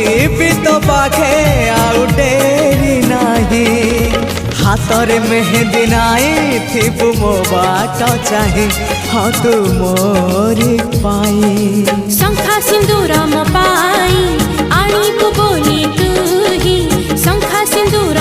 जीवी तो पाखे आउ डेरी नाही हाथरे मेहंदी नाई थिबु मो बाट चाहे हाँ तू मोरी पाई शंखा सिंदूर मो पाई आनी बोली तू ही शंखा सिंदूर